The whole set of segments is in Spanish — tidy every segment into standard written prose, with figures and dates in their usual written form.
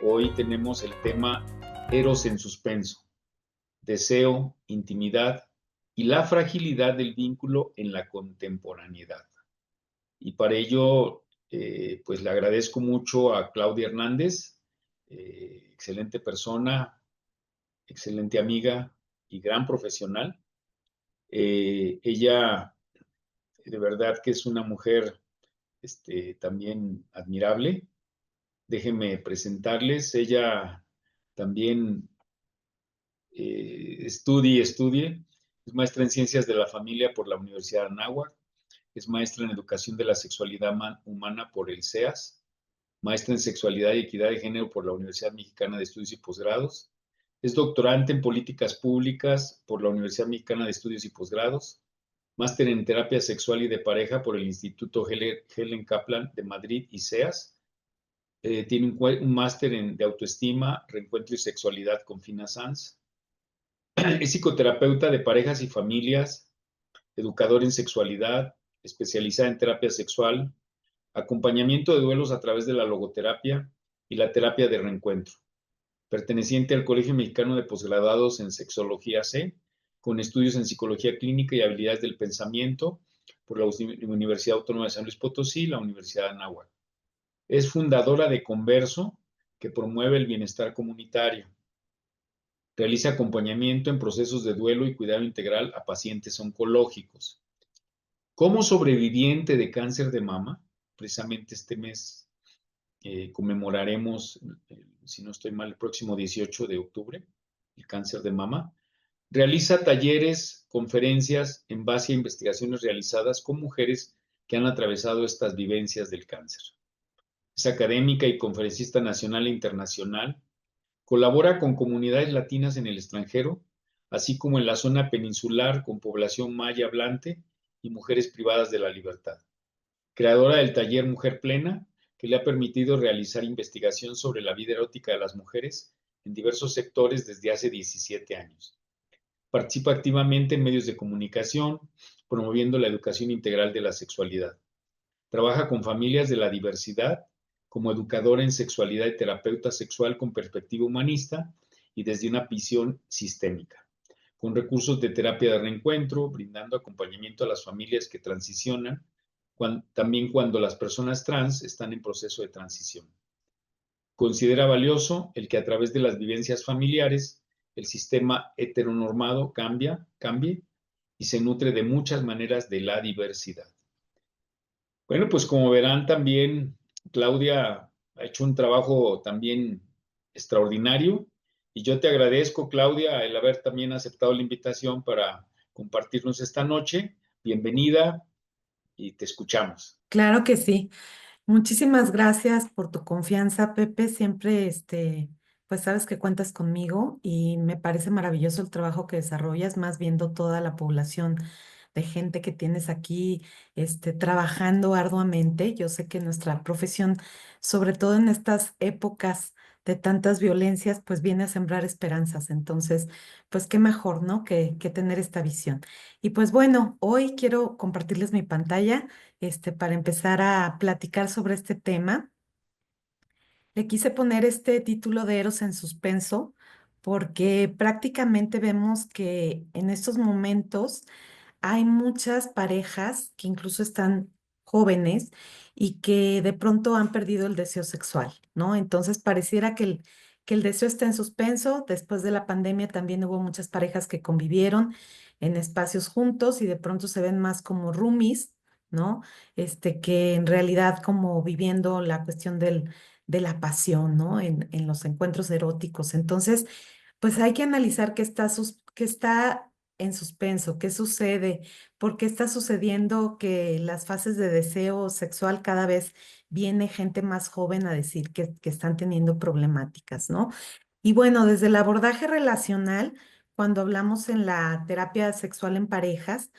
Hoy tenemos el tema Eros en suspenso, deseo, intimidad y la fragilidad del vínculo en la contemporaneidad. Y para ello, pues le agradezco mucho a Claudia Hernández, excelente persona, excelente amiga y gran profesional. Ella de verdad que es una mujer también admirable. Déjenme presentarles. Ella también estudie. Es maestra en Ciencias de la Familia por la Universidad de Anáhuac. Es maestra en Educación de la Sexualidad Humana por el CEAS. Maestra en Sexualidad y Equidad de Género por la Universidad Mexicana de Estudios y Posgrados. Es doctorante en Políticas Públicas por la Universidad Mexicana de Estudios y Posgrados. Máster en Terapia Sexual y de Pareja por el Instituto Helen Kaplan de Madrid y CEAS. Tiene un máster de autoestima, reencuentro y sexualidad con Fina Sanz. Es psicoterapeuta de parejas y familias, educador en sexualidad, especializada en terapia sexual, acompañamiento de duelos a través de la logoterapia y la terapia de reencuentro. Perteneciente al Colegio Mexicano de Posgraduados en Sexología C, con estudios en Psicología Clínica y Habilidades del Pensamiento por la Universidad Autónoma de San Luis Potosí y la Universidad de Anáhuac. Es fundadora de Converso, que promueve el bienestar comunitario. Realiza acompañamiento en procesos de duelo y cuidado integral a pacientes oncológicos. Como sobreviviente de cáncer de mama, precisamente este mes conmemoraremos, si no estoy mal, el próximo 18 de octubre, el cáncer de mama. Realiza talleres, conferencias en base a investigaciones realizadas con mujeres que han atravesado estas vivencias del cáncer. Es académica y conferencista nacional e internacional. Colabora con comunidades latinas en el extranjero, así como en la zona peninsular con población maya hablante y mujeres privadas de la libertad. Creadora del taller Mujer Plena, que le ha permitido realizar investigación sobre la vida erótica de las mujeres en diversos sectores desde hace 17 años. Participa activamente en medios de comunicación, promoviendo la educación integral de la sexualidad. Trabaja con familias de la diversidad como educadora en sexualidad y terapeuta sexual con perspectiva humanista y desde una visión sistémica, con recursos de terapia de reencuentro, brindando acompañamiento a las familias que transicionan, también cuando las personas trans están en proceso de transición. Considera valioso el que a través de las vivencias familiares el sistema heteronormado cambie y se nutre de muchas maneras de la diversidad. Bueno, pues como verán también, Claudia ha hecho un trabajo también extraordinario y yo te agradezco, Claudia, el haber también aceptado la invitación para compartirnos esta noche. Bienvenida y te escuchamos. Claro que sí. Muchísimas gracias por tu confianza, Pepe. Siempre, pues sabes que cuentas conmigo y me parece maravilloso el trabajo que desarrollas, más viendo toda la población de gente que tienes aquí, trabajando arduamente. Yo sé que nuestra profesión, sobre todo en estas épocas de tantas violencias, pues viene a sembrar esperanzas. Entonces, pues qué mejor, ¿no? Que tener esta visión. Y pues bueno, hoy quiero compartirles mi pantalla para empezar a platicar sobre este tema. Le quise poner este título de Eros en suspenso porque prácticamente vemos que en estos momentos hay muchas parejas que incluso están jóvenes y que de pronto han perdido el deseo sexual, ¿no? Entonces pareciera que el deseo está en suspenso. Después de la pandemia también hubo muchas parejas que convivieron en espacios juntos y de pronto se ven más como roomies, ¿no? Que en realidad como viviendo la cuestión de la pasión, ¿no? En los encuentros eróticos. Entonces, pues hay que analizar qué está en suspenso, qué sucede, por qué está sucediendo que las fases de deseo sexual cada vez viene gente más joven a decir que están teniendo problemáticas, ¿no? Y bueno, desde el abordaje relacional, cuando hablamos en la terapia sexual en parejas,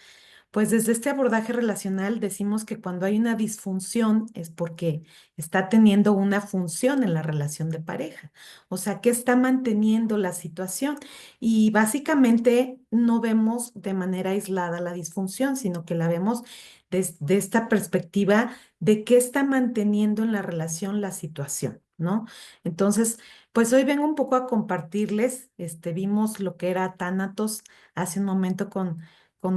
Pues desde este abordaje relacional decimos que cuando hay una disfunción es porque está teniendo una función en la relación de pareja, o sea, que está manteniendo la situación y básicamente no vemos de manera aislada la disfunción, sino que la vemos desde esta perspectiva de qué está manteniendo en la relación la situación, ¿no? Entonces, pues hoy vengo un poco a compartirles, vimos lo que era Tánatos hace un momento con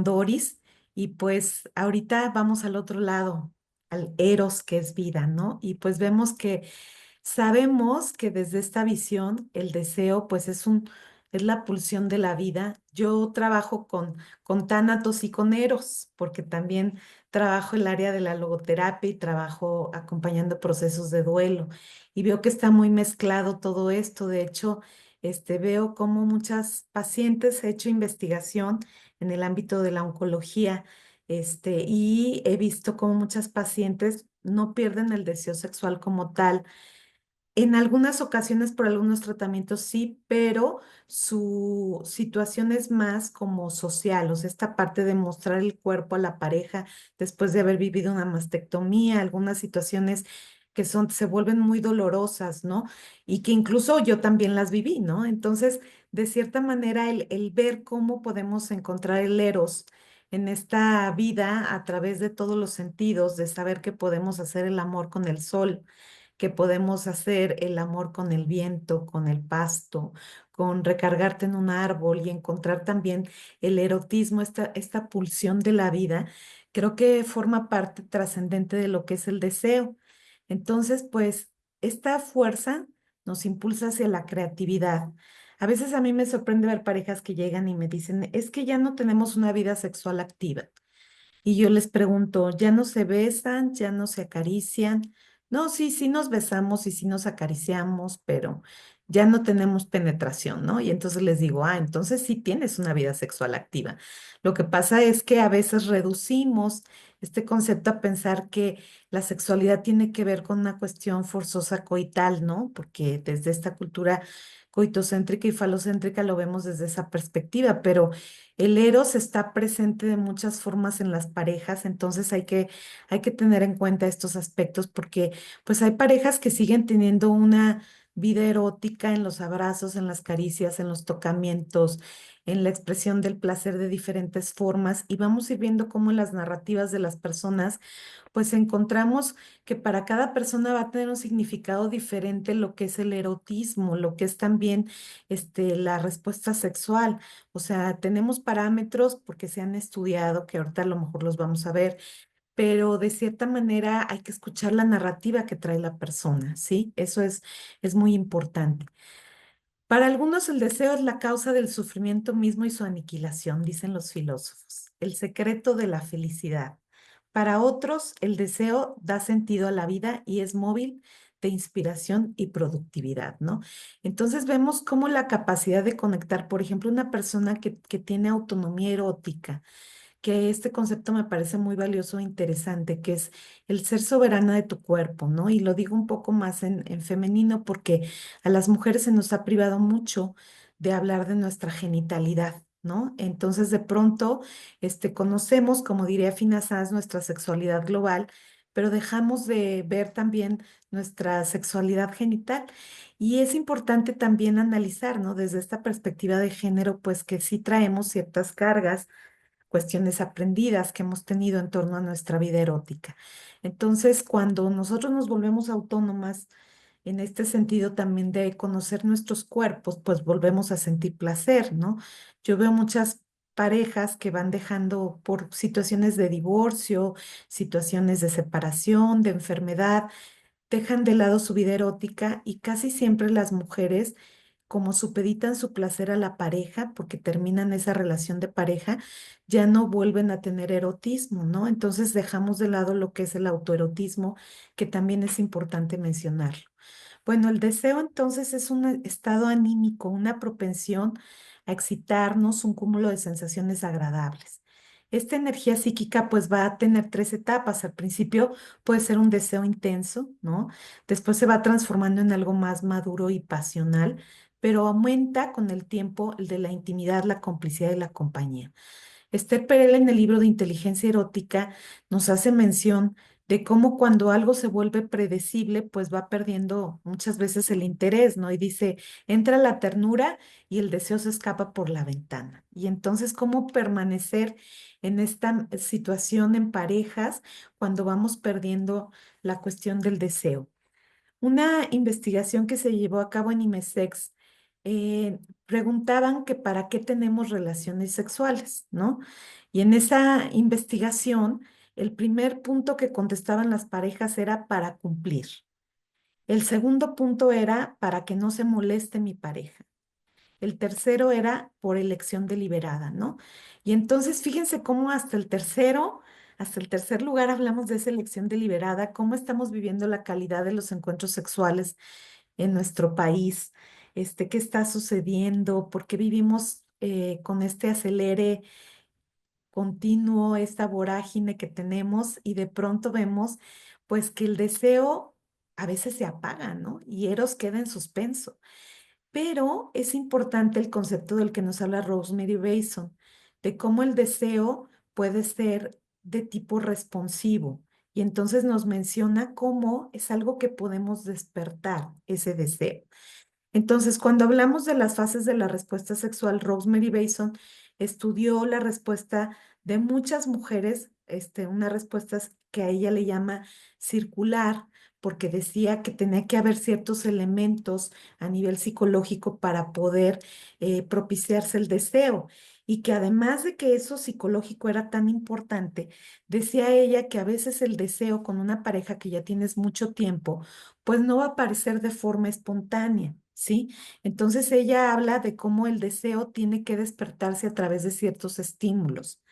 Doris. Y pues ahorita vamos al otro lado, al Eros, que es vida, ¿no? Y pues vemos que sabemos que desde esta visión el deseo pues es la pulsión de la vida. Yo trabajo con tánatos y con eros, porque también trabajo el área de la logoterapia y trabajo acompañando procesos de duelo. Y veo que está muy mezclado todo esto. De hecho, veo cómo muchas pacientes he hecho investigación en el ámbito de la oncología, y he visto cómo muchas pacientes no pierden el deseo sexual como tal, en algunas ocasiones por algunos tratamientos sí, pero su situación es más como social, o sea, esta parte de mostrar el cuerpo a la pareja después de haber vivido una mastectomía, algunas situaciones que se vuelven muy dolorosas, ¿no? Y que incluso yo también las viví, ¿no? Entonces, de cierta manera, el ver cómo podemos encontrar el eros en esta vida a través de todos los sentidos, de saber que podemos hacer el amor con el sol, que podemos hacer el amor con el viento, con el pasto, con recargarte en un árbol y encontrar también el erotismo, esta pulsión de la vida, creo que forma parte trascendente de lo que es el deseo. Entonces, pues, esta fuerza nos impulsa hacia la creatividad. A veces a mí me sorprende ver parejas que llegan y me dicen, es que ya no tenemos una vida sexual activa. Y yo les pregunto, ¿ya no se besan? ¿Ya no se acarician? No, sí, sí nos besamos y sí nos acariciamos, pero ya no tenemos penetración, ¿no? Y entonces les digo, entonces sí tienes una vida sexual activa. Lo que pasa es que a veces reducimos este concepto a pensar que la sexualidad tiene que ver con una cuestión forzosa coital, ¿no? Porque desde esta cultura coitocéntrica y falocéntrica lo vemos desde esa perspectiva, pero el eros está presente de muchas formas en las parejas, entonces hay que tener en cuenta estos aspectos porque pues hay parejas que siguen teniendo una vida erótica en los abrazos, en las caricias, en los tocamientos, en la expresión del placer de diferentes formas y vamos a ir viendo cómo en las narrativas de las personas pues encontramos que para cada persona va a tener un significado diferente lo que es el erotismo, lo que es también la respuesta sexual. O sea, tenemos parámetros porque se han estudiado, que ahorita a lo mejor los vamos a ver, pero de cierta manera hay que escuchar la narrativa que trae la persona, ¿sí? Eso es muy importante. Para algunos el deseo es la causa del sufrimiento mismo y su aniquilación, dicen los filósofos, el secreto de la felicidad. Para otros el deseo da sentido a la vida y es móvil de inspiración y productividad, ¿no? Entonces vemos cómo la capacidad de conectar, por ejemplo, una persona que tiene autonomía erótica, que este concepto me parece muy valioso e interesante, que es el ser soberana de tu cuerpo, ¿no? Y lo digo un poco más en femenino porque a las mujeres se nos ha privado mucho de hablar de nuestra genitalidad, ¿no? Entonces, de pronto, conocemos, como diría Fina Sanz, nuestra sexualidad global, pero dejamos de ver también nuestra sexualidad genital. Y es importante también analizar, ¿no? Desde esta perspectiva de género, pues que sí traemos ciertas cargas, cuestiones aprendidas que hemos tenido en torno a nuestra vida erótica. Entonces, cuando nosotros nos volvemos autónomas, en este sentido también de conocer nuestros cuerpos, pues volvemos a sentir placer, ¿no? Yo veo muchas parejas que van dejando por situaciones de divorcio, situaciones de separación, de enfermedad, dejan de lado su vida erótica y casi siempre las mujeres, como supeditan su placer a la pareja, porque terminan esa relación de pareja, ya no vuelven a tener erotismo, ¿no? Entonces dejamos de lado lo que es el autoerotismo, que también es importante mencionarlo. Bueno, el deseo entonces es un estado anímico, una propensión a excitarnos, un cúmulo de sensaciones agradables. Esta energía psíquica pues va a tener tres etapas. Al principio puede ser un deseo intenso, ¿no? Después se va transformando en algo más maduro y pasional, pero aumenta con el tiempo el de la intimidad, la complicidad y la compañía. Esther Perel en el libro de Inteligencia Erótica nos hace mención de cómo cuando algo se vuelve predecible, pues va perdiendo muchas veces el interés, ¿no? Y dice, entra la ternura y el deseo se escapa por la ventana. Y entonces, ¿cómo permanecer en esta situación en parejas cuando vamos perdiendo la cuestión del deseo? Una investigación que se llevó a cabo en IMESEX, preguntaban que para qué tenemos relaciones sexuales, ¿no? Y en esa investigación, el primer punto que contestaban las parejas era para cumplir. El segundo punto era para que no se moleste mi pareja. El tercero era por elección deliberada, ¿no? Y entonces fíjense cómo hasta el tercer lugar hablamos de esa elección deliberada, cómo estamos viviendo la calidad de los encuentros sexuales en nuestro país, qué está sucediendo, por qué vivimos con este acelere continuo, esta vorágine que tenemos y de pronto vemos pues que el deseo a veces se apaga, ¿no? Y Eros queda en suspenso. Pero es importante el concepto del que nos habla Rosemary Bason, de cómo el deseo puede ser de tipo responsivo. Y entonces nos menciona cómo es algo que podemos despertar ese deseo. Entonces, cuando hablamos de las fases de la respuesta sexual, Rosemary Bason estudió la respuesta de muchas mujeres, una respuesta que a ella le llama circular, porque decía que tenía que haber ciertos elementos a nivel psicológico para poder propiciarse el deseo. Y que además de que eso psicológico era tan importante, decía ella que a veces el deseo con una pareja que ya tienes mucho tiempo, pues no va a aparecer de forma espontánea, ¿sí? Entonces ella habla de cómo el deseo tiene que despertarse a través de ciertos estímulos.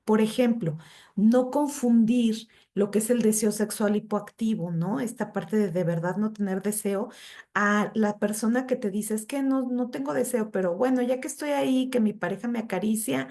Por ejemplo, no confundir lo que es el deseo sexual hipoactivo, ¿no? Esta parte de verdad no tener deseo a la persona que te dice, es que no tengo deseo, pero bueno, ya que estoy ahí, que mi pareja me acaricia,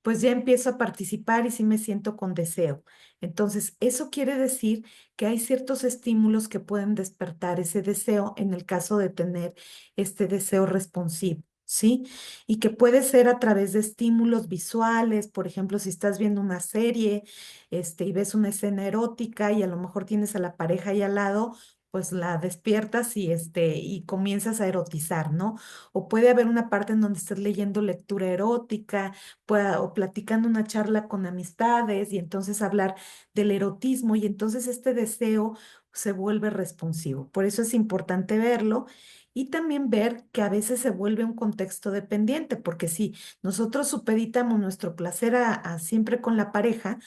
pues ya empiezo a participar y sí me siento con deseo. Entonces, eso quiere decir que hay ciertos estímulos que pueden despertar ese deseo en el caso de tener este deseo responsivo, ¿sí? Y que puede ser a través de estímulos visuales, por ejemplo, si estás viendo una serie, y ves una escena erótica y a lo mejor tienes a la pareja ahí al lado, pues la despiertas y comienzas a erotizar, ¿no? O puede haber una parte en donde estés leyendo lectura erótica o platicando una charla con amistades y entonces hablar del erotismo y entonces este deseo se vuelve responsivo. Por eso es importante verlo y también ver que a veces se vuelve un contexto dependiente, porque si nosotros supeditamos nuestro placer a siempre con la pareja,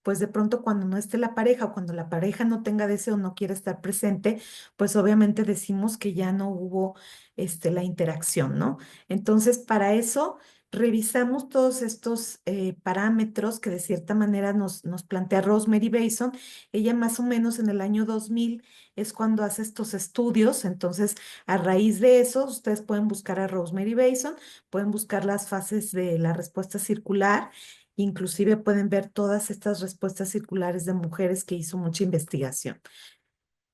pues de pronto cuando no esté la pareja o cuando la pareja no tenga deseo, no quiere estar presente, pues obviamente decimos que ya no hubo la interacción, ¿no? Entonces, para eso revisamos todos estos parámetros que de cierta manera nos plantea Rosemary Bason. Ella más o menos en el año 2000 es cuando hace estos estudios. Entonces, a raíz de eso, ustedes pueden buscar a Rosemary Bason, pueden buscar las fases de la respuesta circular. Inclusive pueden ver todas estas respuestas circulares de mujeres que hizo mucha investigación.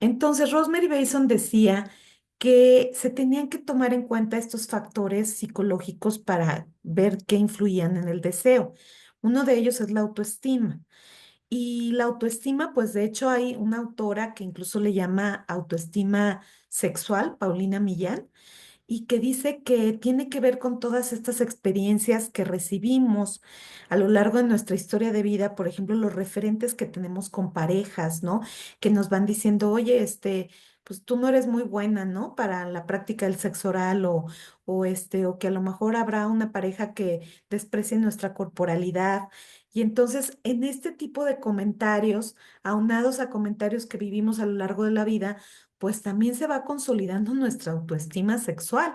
Entonces, Rosemary Bason decía que se tenían que tomar en cuenta estos factores psicológicos para ver qué influían en el deseo. Uno de ellos es la autoestima. Y la autoestima, pues de hecho hay una autora que incluso le llama autoestima sexual, Paulina Millán, y que dice que tiene que ver con todas estas experiencias que recibimos a lo largo de nuestra historia de vida, por ejemplo, los referentes que tenemos con parejas, ¿no? Que nos van diciendo, oye, pues tú no eres muy buena, ¿no? Para la práctica del sexo oral o que a lo mejor habrá una pareja que desprecie nuestra corporalidad. Y entonces, en este tipo de comentarios, aunados a comentarios que vivimos a lo largo de la vida, pues también se va consolidando nuestra autoestima sexual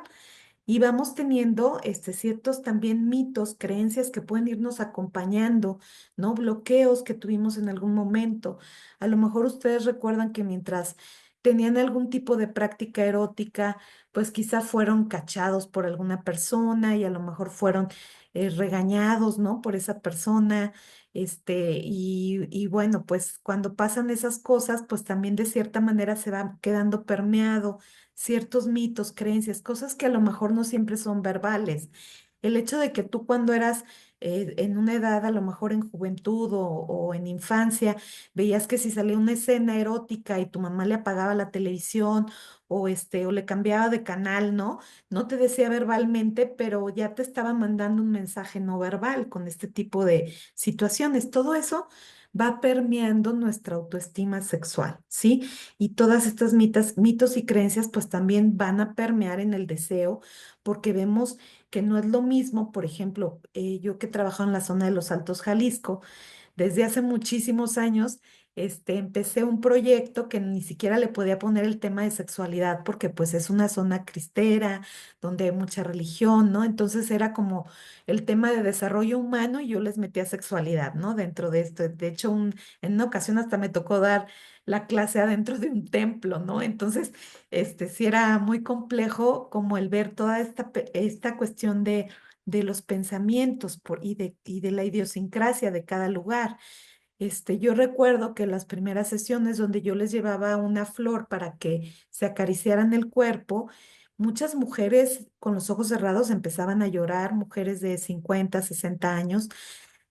y vamos teniendo ciertos también mitos, creencias que pueden irnos acompañando, ¿no? Bloqueos que tuvimos en algún momento. A lo mejor ustedes recuerdan que mientras tenían algún tipo de práctica erótica, pues quizá fueron cachados por alguna persona y a lo mejor fueron regañados, ¿no? Por esa persona. Y bueno, pues cuando pasan esas cosas, pues también de cierta manera se va quedando permeado ciertos mitos, creencias, cosas que a lo mejor no siempre son verbales. el hecho de que tú cuando eras en una edad, a lo mejor en juventud o en infancia, veías que si salía una escena erótica y tu mamá le apagaba la televisión o le cambiaba de canal, ¿no? No te decía verbalmente, pero ya te estaba mandando un mensaje no verbal con este tipo de situaciones. Todo eso va permeando nuestra autoestima sexual, ¿sí? Y todas estas mitos y creencias pues también van a permear en el deseo, porque vemos que no es lo mismo, por ejemplo, yo que trabajo en la zona de los Altos Jalisco, desde hace muchísimos años, empecé un proyecto que ni siquiera le podía poner el tema de sexualidad porque pues es una zona cristera, donde hay mucha religión, ¿no? Entonces era como el tema de desarrollo humano y yo les metía sexualidad, ¿no? Dentro de esto. De hecho, en una ocasión hasta me tocó dar la clase adentro de un templo, ¿no? Entonces, sí era muy complejo como el ver toda esta cuestión de los pensamientos y de la idiosincrasia de cada lugar. Yo recuerdo que las primeras sesiones donde yo les llevaba una flor para que se acariciaran el cuerpo, muchas mujeres con los ojos cerrados empezaban a llorar, mujeres de 50, 60 años,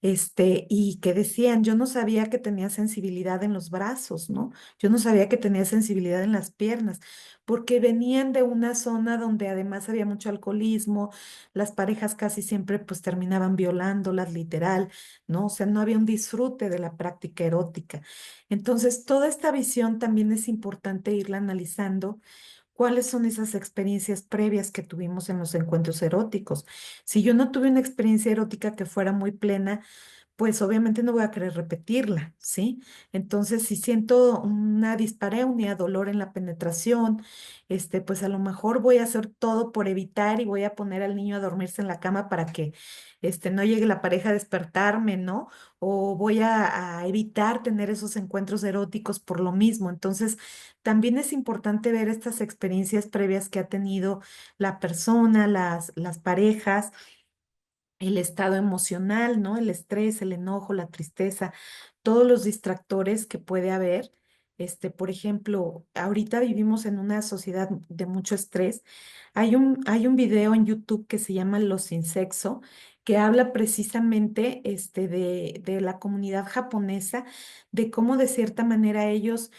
y que decían, yo no sabía que tenía sensibilidad en los brazos, ¿no? Yo no sabía que tenía sensibilidad en las piernas, porque venían de una zona donde además había mucho alcoholismo, las parejas casi siempre pues terminaban violándolas literal, ¿no? O sea, no había un disfrute de la práctica erótica. Entonces, toda esta visión también es importante irla analizando. ¿Cuáles son esas experiencias previas que tuvimos en los encuentros eróticos? Si yo no tuve una experiencia erótica que fuera muy plena, pues obviamente no voy a querer repetirla, ¿sí? Entonces, si siento una dispareunia, dolor en la penetración, pues a lo mejor voy a hacer todo por evitar y voy a poner al niño a dormirse en la cama para que, no llegue la pareja a despertarme, ¿no? O voy a evitar tener esos encuentros eróticos por lo mismo. Entonces, también es importante ver estas experiencias previas que ha tenido la persona, las parejas, el estado emocional, ¿no? El estrés, el enojo, la tristeza, todos los distractores que puede haber. Por ejemplo, ahorita vivimos en una sociedad de mucho estrés. Hay un video en YouTube que se llama Los sin sexo, que habla precisamente de la comunidad japonesa, de cómo de cierta manera ellos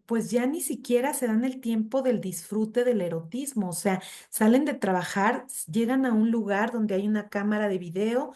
pues ya ni siquiera se dan el tiempo del disfrute del erotismo. O sea, salen de trabajar, llegan a un lugar donde hay una cámara de video,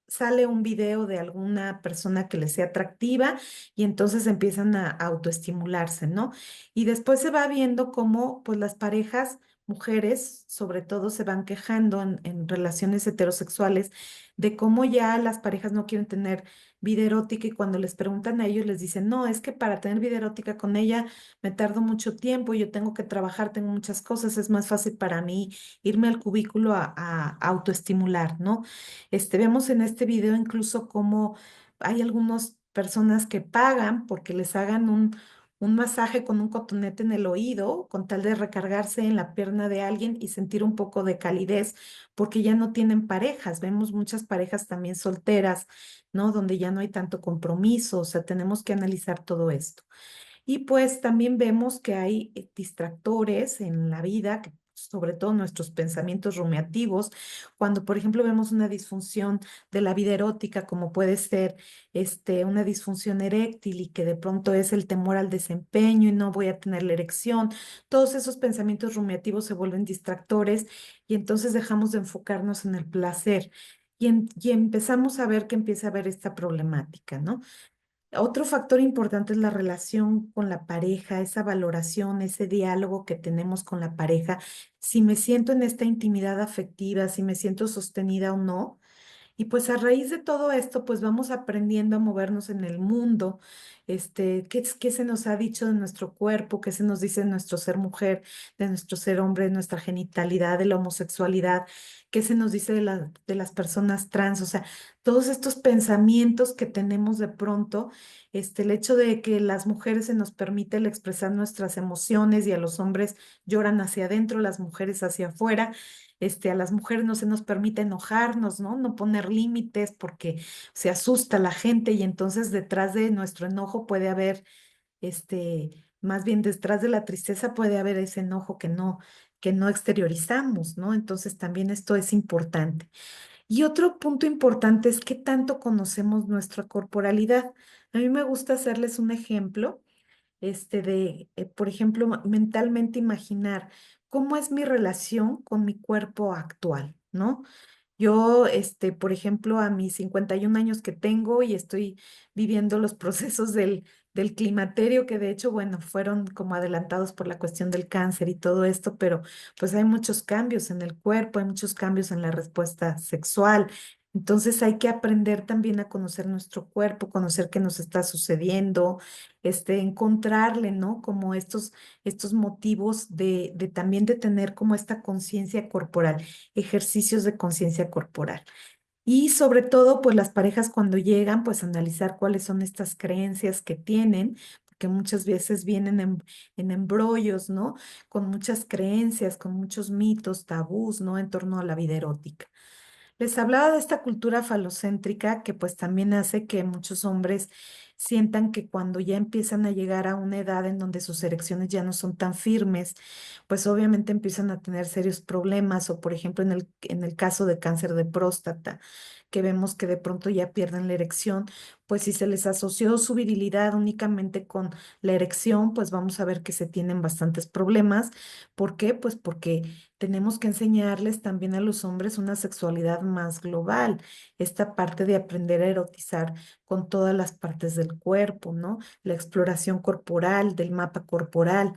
sale un video de alguna persona que les sea atractiva y entonces empiezan a autoestimularse, ¿no? Y después se va viendo cómo, pues, las parejas, mujeres, sobre todo, se van quejando en relaciones heterosexuales de cómo ya las parejas no quieren tener vida erótica y cuando les preguntan a ellos les dicen, no, es que para tener vida erótica con ella me tardo mucho tiempo, yo tengo que trabajar, tengo muchas cosas, es más fácil para mí irme al cubículo a autoestimular, ¿no? Vemos en este video incluso cómo hay algunas personas que pagan porque les hagan un masaje con un cotonete en el oído, con tal de recargarse en la pierna de alguien y sentir un poco de calidez, porque ya no tienen parejas. Vemos muchas parejas también solteras, ¿no? Donde ya no hay tanto compromiso, o sea, tenemos que analizar todo esto. Y pues también vemos que hay distractores en la vida, sobre todo nuestros pensamientos rumiativos, cuando por ejemplo vemos una disfunción de la vida erótica, como puede ser una disfunción eréctil y que de pronto es el temor al desempeño y no voy a tener la erección, todos esos pensamientos rumiativos se vuelven distractores y entonces dejamos de enfocarnos en el placer. Y empezamos a ver que empieza a haber esta problemática, ¿no? Otro factor importante es la relación con la pareja, esa valoración, ese diálogo que tenemos con la pareja, si me siento en esta intimidad afectiva, si me siento sostenida o no. Y pues a raíz de todo esto, pues vamos aprendiendo a movernos en el mundo, qué se nos ha dicho de nuestro cuerpo, qué se nos dice de nuestro ser mujer, de nuestro ser hombre, de nuestra genitalidad, de la homosexualidad, qué se nos dice de las personas trans, o sea, todos estos pensamientos que tenemos de pronto, el hecho de que las mujeres se nos permite el expresar nuestras emociones y a los hombres lloran hacia adentro, las mujeres hacia afuera, a las mujeres no se nos permite enojarnos, ¿no? No poner límites porque se asusta la gente y entonces detrás de nuestro enojo puede haber, más bien detrás de la tristeza puede haber ese enojo que no que no exteriorizamos, ¿no? Entonces también esto es importante. Y otro punto importante es qué tanto conocemos nuestra corporalidad. A mí me gusta hacerles un ejemplo, por ejemplo, mentalmente imaginar cómo es mi relación con mi cuerpo actual, ¿no? Yo, por ejemplo, a mis 51 años que tengo y estoy viviendo los procesos del climaterio, que de hecho, bueno, fueron como adelantados por la cuestión del cáncer y todo esto, pero pues hay muchos cambios en el cuerpo, hay muchos cambios en la respuesta sexual. Entonces hay que aprender también a conocer nuestro cuerpo, conocer qué nos está sucediendo, encontrarle, ¿no? Como estos motivos de también de tener como esta conciencia corporal, ejercicios de conciencia corporal. Y sobre todo, pues las parejas cuando llegan, pues analizar cuáles son estas creencias que tienen, porque muchas veces vienen en embrollos, ¿no? Con muchas creencias, con muchos mitos, tabús, ¿no? En torno a la vida erótica. Les hablaba de esta cultura falocéntrica que pues también hace que muchos hombres sientan que cuando ya empiezan a llegar a una edad en donde sus erecciones ya no son tan firmes, pues obviamente empiezan a tener serios problemas o por ejemplo en el caso de cáncer de próstata, que vemos que de pronto ya pierden la erección, pues si se les asoció su virilidad únicamente con la erección, pues vamos a ver que se tienen bastantes problemas. ¿Por qué? Pues porque tenemos que enseñarles también a los hombres una sexualidad más global, esta parte de aprender a erotizar con todas las partes del cuerpo, ¿no? La exploración corporal, del mapa corporal.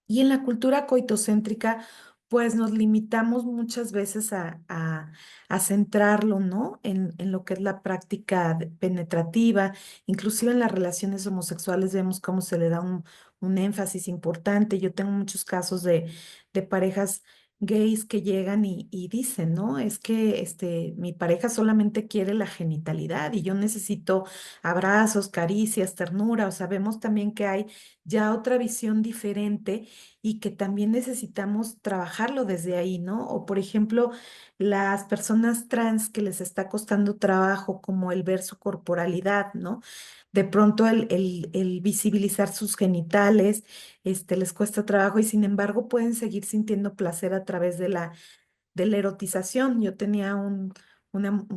Y en la cultura coitocéntrica, pues nos limitamos muchas veces a centrarlo, ¿no? En lo que es la práctica penetrativa, inclusive en las relaciones homosexuales vemos cómo se le da un énfasis importante. Yo tengo muchos casos de parejas gays que llegan y dicen, ¿no? Es que mi pareja solamente quiere la genitalidad y yo necesito abrazos, caricias, ternura. O sea, vemos también que hay ya otra visión diferente y que también necesitamos trabajarlo desde ahí, ¿no? O por ejemplo, las personas trans que les está costando trabajo, como el ver su corporalidad, ¿no? De pronto el visibilizar sus genitales, les cuesta trabajo y sin embargo pueden seguir sintiendo placer a través de la erotización. Yo tenía un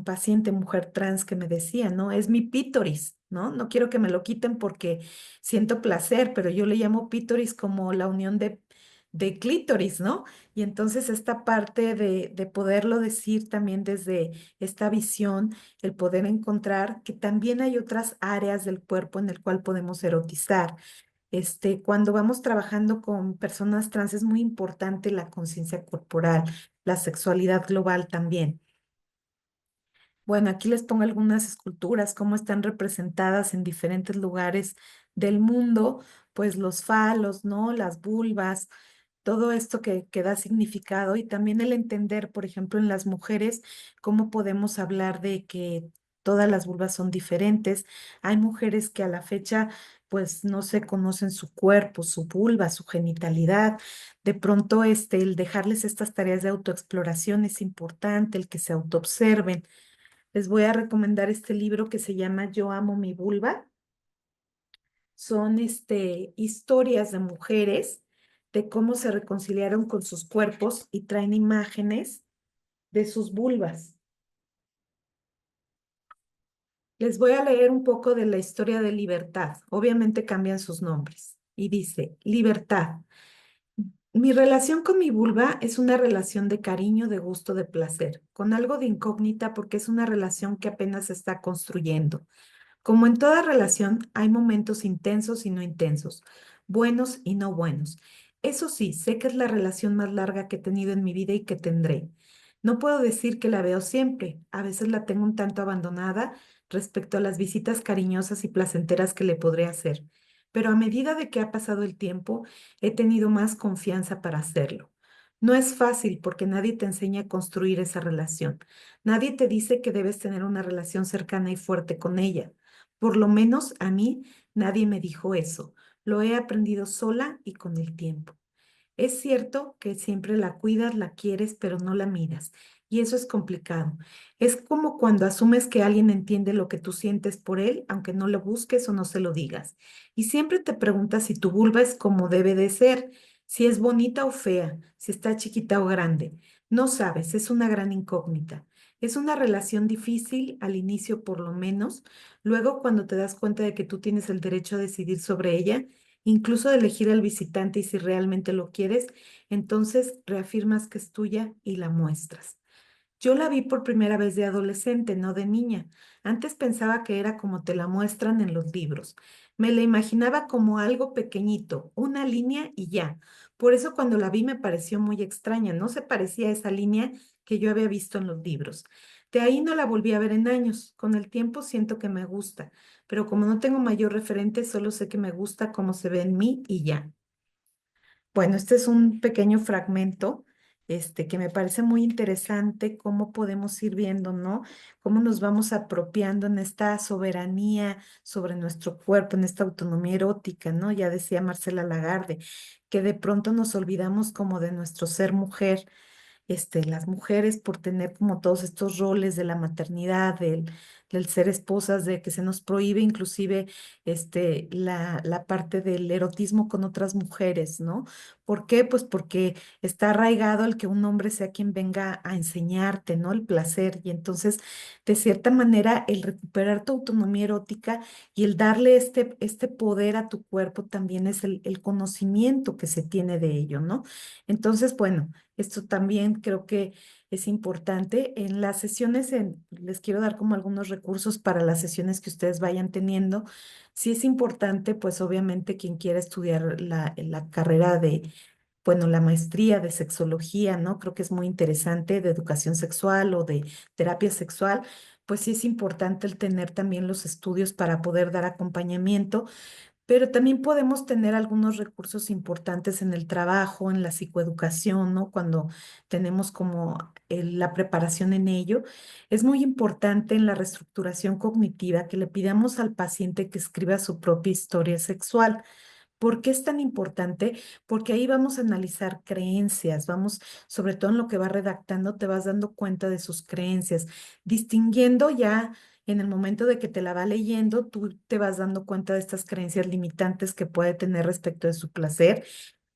paciente, mujer trans, que me decía, ¿no? Es mi pítoris, ¿no? No quiero que me lo quiten porque siento placer, pero yo le llamo pítoris como la unión de clítoris, ¿no? Y entonces esta parte de poderlo decir también desde esta visión, el poder encontrar que también hay otras áreas del cuerpo en el cual podemos erotizar. Cuando vamos trabajando con personas trans es muy importante la conciencia corporal, la sexualidad global también. Bueno, aquí les pongo algunas esculturas, cómo están representadas en diferentes lugares del mundo, pues los falos, ¿no? Las vulvas, todo esto que da significado y también el entender, por ejemplo, en las mujeres, cómo podemos hablar de que todas las vulvas son diferentes. Hay mujeres que a la fecha, pues no se conocen su cuerpo, su vulva, su genitalidad. De pronto, el dejarles estas tareas de autoexploración es importante, el que se autoobserven. Les voy a recomendar este libro que se llama Yo amo mi vulva. Son historias de mujeres de cómo se reconciliaron con sus cuerpos y traen imágenes de sus vulvas. Les voy a leer un poco de la historia de Libertad. Obviamente cambian sus nombres. Y dice, Libertad. Mi relación con mi vulva es una relación de cariño, de gusto, de placer, con algo de incógnita porque es una relación que apenas se está construyendo. Como en toda relación, hay momentos intensos y no intensos, buenos y no buenos. Eso sí, sé que es la relación más larga que he tenido en mi vida y que tendré. No puedo decir que la veo siempre, a veces la tengo un tanto abandonada respecto a las visitas cariñosas y placenteras que le podré hacer, pero a medida de que ha pasado el tiempo, he tenido más confianza para hacerlo. No es fácil porque nadie te enseña a construir esa relación. Nadie te dice que debes tener una relación cercana y fuerte con ella. Por lo menos a mí nadie me dijo eso. Lo he aprendido sola y con el tiempo. Es cierto que siempre la cuidas, la quieres, pero no la miras. Y eso es complicado. Es como cuando asumes que alguien entiende lo que tú sientes por él, aunque no lo busques o no se lo digas. Y siempre te preguntas si tu vulva es como debe de ser. si es bonita o fea, si está chiquita o grande. No sabes, es una gran incógnita. Es una relación difícil al inicio por lo menos. Luego, cuando te das cuenta de que tú tienes el derecho a decidir sobre ella, incluso de elegir al visitante y si realmente lo quieres, entonces reafirmas que es tuya y la muestras. Yo la vi por primera vez de adolescente, no de niña. Antes pensaba que era como te la muestran en los libros. Me la imaginaba como algo pequeñito, una línea y ya. Por eso cuando la vi me pareció muy extraña. No se parecía a esa línea que yo había visto en los libros. De ahí no la volví a ver en años. Con el tiempo siento que me gusta, pero como no tengo mayor referente, solo sé que me gusta cómo se ve en mí y ya. Bueno, este es un pequeño fragmento, que me parece muy interesante cómo podemos ir viendo, ¿no? Cómo nos vamos apropiando en esta soberanía sobre nuestro cuerpo, en esta autonomía erótica, ¿no? Ya decía Marcela Lagarde, que de pronto nos olvidamos como de nuestro ser mujer, las mujeres por tener como todos estos roles de la maternidad, del ser esposas, de que se nos prohíbe inclusive la parte del erotismo con otras mujeres, ¿no? ¿Por qué? Pues porque está arraigado el que un hombre sea quien venga a enseñarte, ¿no? El placer. Y entonces, de cierta manera, el recuperar tu autonomía erótica y el darle este poder a tu cuerpo también es el conocimiento que se tiene de ello, ¿no? Entonces, bueno. Esto también creo que es importante. En las sesiones, les quiero dar como algunos recursos para las sesiones que ustedes vayan teniendo. Sí es importante, pues obviamente quien quiera estudiar la carrera de, bueno, la maestría de sexología, ¿no? Creo que es muy interesante de educación sexual o de terapia sexual. Pues sí es importante el tener también los estudios para poder dar acompañamiento, pero también podemos tener algunos recursos importantes en el trabajo, en la psicoeducación, ¿no? Cuando tenemos como la preparación en ello. Es muy importante en la reestructuración cognitiva que le pidamos al paciente que escriba su propia historia sexual. ¿Por qué es tan importante? Porque ahí vamos a analizar creencias, vamos, sobre todo en lo que va redactando, te vas dando cuenta de sus creencias, distinguiendo ya en el momento de que te la va leyendo, tú te vas dando cuenta de estas creencias limitantes que puede tener respecto de su placer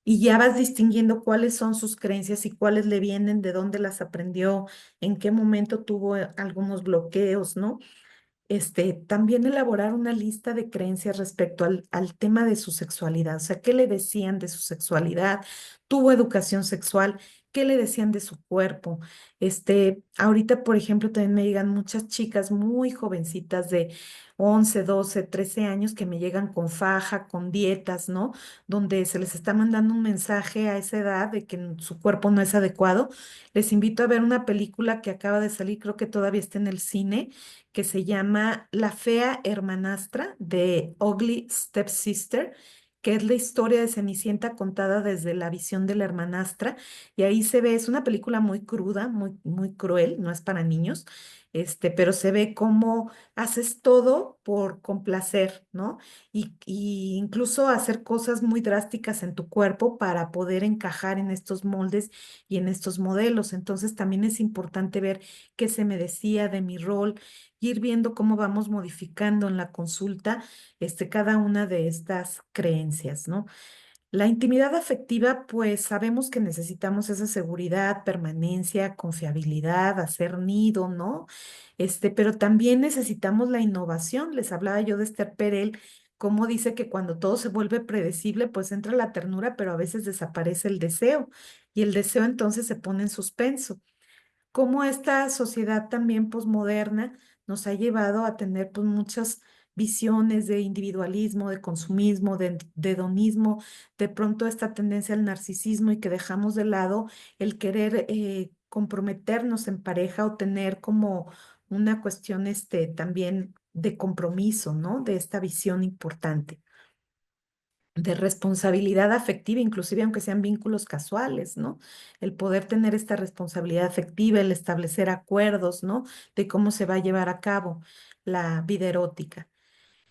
y ya vas distinguiendo cuáles son sus creencias y cuáles le vienen, de dónde las aprendió, en qué momento tuvo algunos bloqueos, ¿no? También elaborar una lista de creencias respecto al tema de su sexualidad, o sea, qué le decían de su sexualidad, tuvo educación sexual, qué le decían de su cuerpo. Ahorita, por ejemplo, también me llegan muchas chicas muy jovencitas de 11, 12, 13 años que me llegan con faja, con dietas, ¿no? Donde se les está mandando un mensaje a esa edad de que su cuerpo no es adecuado. Les invito a ver una película que acaba de salir, creo que todavía está en el cine, que se llama La fea hermanastra de Ugly Stepsister, que es la historia de Cenicienta contada desde la visión de la hermanastra. Y ahí se ve, es una película muy cruda, muy, muy cruel, no es para niños, pero se ve cómo haces todo por complacer, ¿no? Y incluso hacer cosas muy drásticas en tu cuerpo para poder encajar en estos moldes y en estos modelos. Entonces también es importante ver qué se me decía de mi rol, ir viendo cómo vamos modificando en la consulta, cada una de estas creencias, ¿no? La intimidad afectiva, pues sabemos que necesitamos esa seguridad, permanencia, confiabilidad, hacer nido, ¿no? Pero también necesitamos la innovación. Les hablaba yo de Esther Perel, cómo dice que cuando todo se vuelve predecible, pues entra la ternura, pero a veces desaparece el deseo y el deseo entonces se pone en suspenso. Cómo esta sociedad también posmoderna nos ha llevado a tener pues muchas visiones de individualismo, de consumismo, de hedonismo, de pronto esta tendencia al narcisismo y que dejamos de lado el querer comprometernos en pareja o tener como una cuestión también de compromiso, ¿no? De esta visión importante de responsabilidad afectiva, inclusive aunque sean vínculos casuales, ¿no? El poder tener esta responsabilidad afectiva, el establecer acuerdos, ¿no? De cómo se va a llevar a cabo la vida erótica.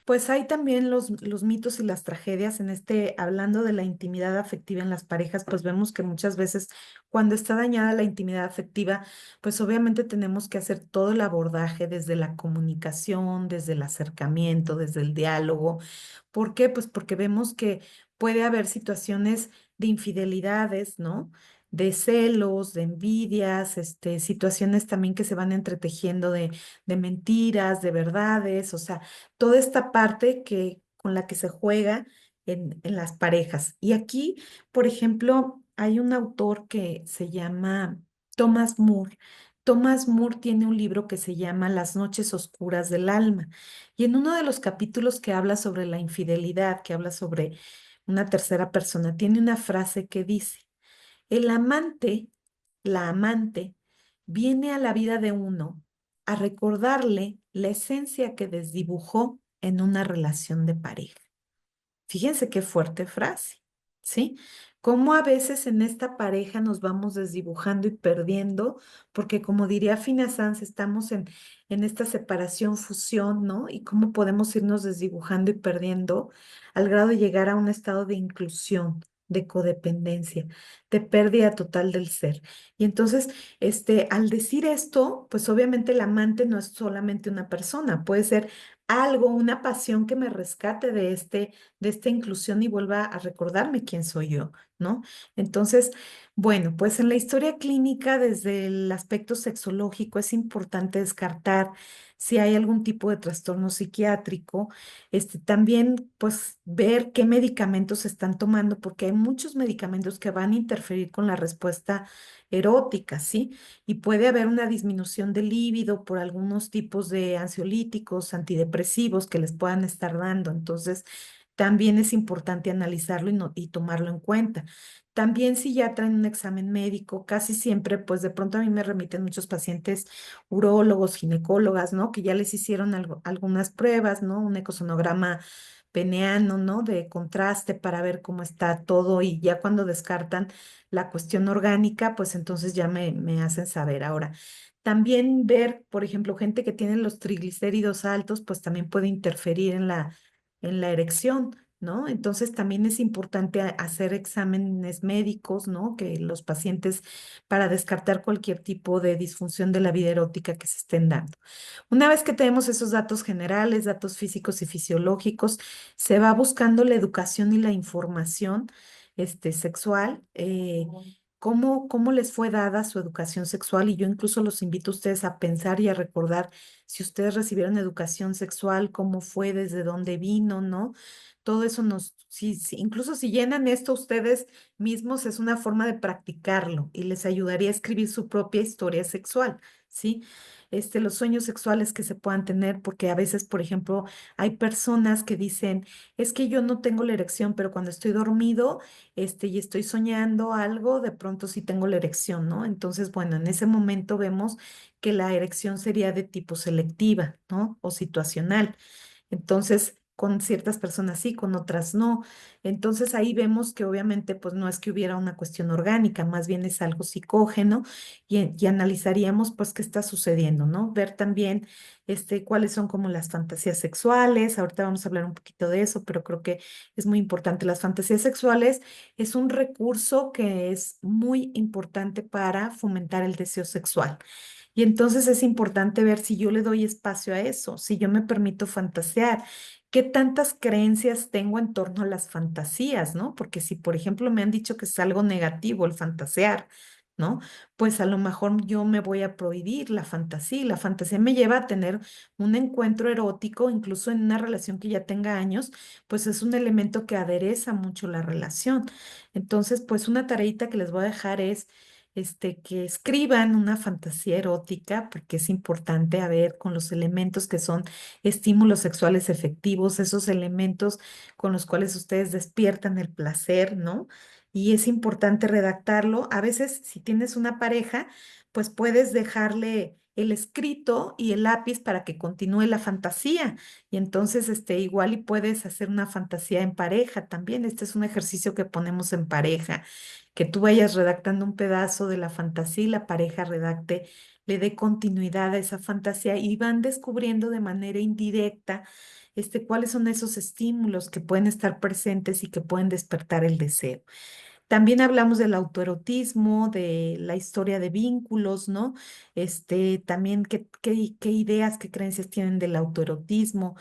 Pues hay también los mitos y las tragedias en hablando de la intimidad afectiva en las parejas, pues vemos que muchas veces cuando está dañada la intimidad afectiva, pues obviamente tenemos que hacer todo el abordaje desde la comunicación, desde el acercamiento, desde el diálogo. ¿Por qué? Pues porque vemos que puede haber situaciones de infidelidades, ¿no? De celos, de envidias, situaciones también que se van entretejiendo de mentiras, de verdades, o sea, toda esta parte que, con la que se juega en las parejas. Y aquí, por ejemplo, hay un autor que se llama Thomas Moore. Thomas Moore tiene un libro que se llama Las noches oscuras del alma. Y en uno de los capítulos que habla sobre la infidelidad, que habla sobre una tercera persona, tiene una frase que dice, el amante, la amante, viene a la vida de uno a recordarle la esencia que desdibujó en una relación de pareja. Fíjense qué fuerte frase, ¿sí? Cómo a veces en esta pareja nos vamos desdibujando y perdiendo, porque como diría Fina Sanz, estamos en esta separación, fusión, ¿no? Y cómo podemos irnos desdibujando y perdiendo al grado de llegar a un estado de inclusión, de codependencia, de pérdida total del ser. Y entonces, al decir esto, pues obviamente el amante no es solamente una persona, puede ser algo, una pasión que me rescate de esta inclusión y vuelva a recordarme quién soy yo, ¿no? Entonces, bueno, pues en la historia clínica, desde el aspecto sexológico, es importante descartar si hay algún tipo de trastorno psiquiátrico, también pues ver qué medicamentos se están tomando, porque hay muchos medicamentos que van a interferir con la respuesta erótica, ¿sí? Y puede haber una disminución del líbido por algunos tipos de ansiolíticos, antidepresivos que les puedan estar dando. Entonces, también es importante analizarlo y tomarlo en cuenta. También si ya traen un examen médico, casi siempre, pues de pronto a mí me remiten muchos pacientes urólogos, ginecólogas, ¿no? Que ya les hicieron algunas pruebas, ¿no? Un ecosonograma peneano, ¿no? De contraste para ver cómo está todo y ya cuando descartan la cuestión orgánica, pues entonces ya me hacen saber. Ahora, también ver, por ejemplo, gente que tiene los triglicéridos altos, pues también puede interferir en la erección, ¿no? Entonces también es importante hacer exámenes médicos, ¿no? Que los pacientes para descartar cualquier tipo de disfunción de la vida erótica que se estén dando. Una vez que tenemos esos datos generales, datos físicos y fisiológicos, se va buscando la educación y la información, sexual. Cómo les fue dada su educación sexual y yo incluso los invito a ustedes a pensar y a recordar si ustedes recibieron educación sexual, cómo fue, desde dónde vino, ¿no? Todo eso incluso si llenan esto ustedes mismos, es una forma de practicarlo y les ayudaría a escribir su propia historia sexual, ¿sí? Los sueños sexuales que se puedan tener, porque a veces, por ejemplo, hay personas que dicen, es que yo no tengo la erección, pero cuando estoy dormido, y estoy soñando algo, de pronto sí tengo la erección, ¿no? Entonces, bueno, en ese momento vemos que la erección sería de tipo selectiva, ¿no? O situacional. Entonces, con ciertas personas sí, con otras no. Entonces ahí vemos que obviamente pues no es que hubiera una cuestión orgánica, más bien es algo psicógeno y analizaríamos pues qué está sucediendo, ¿no? Ver también cuáles son como las fantasías sexuales. Ahorita vamos a hablar un poquito de eso, pero creo que es muy importante. Las fantasías sexuales es un recurso que es muy importante para fomentar el deseo sexual. Y entonces es importante ver si yo le doy espacio a eso, si yo me permito fantasear, qué tantas creencias tengo en torno a las fantasías, ¿no? Porque si, por ejemplo, me han dicho que es algo negativo el fantasear, ¿no? Pues a lo mejor yo me voy a prohibir la fantasía. La fantasía me lleva a tener un encuentro erótico, incluso en una relación que ya tenga años, pues es un elemento que adereza mucho la relación. Entonces, pues una tareita que les voy a dejar es que escriban una fantasía erótica, porque es importante a ver con los elementos que son estímulos sexuales efectivos, esos elementos con los cuales ustedes despiertan el placer, ¿no? Y es importante redactarlo. A veces, si tienes una pareja, pues puedes dejarle el escrito y el lápiz para que continúe la fantasía. Y entonces, igual y puedes hacer una fantasía en pareja también. Este es un ejercicio que ponemos en pareja, que tú vayas redactando un pedazo de la fantasía y la pareja redacte, le dé continuidad a esa fantasía y van descubriendo de manera indirecta cuáles son esos estímulos que pueden estar presentes y que pueden despertar el deseo. También hablamos del autoerotismo, de la historia de vínculos, ¿no? También qué ideas, qué creencias tienen del autoerotismo,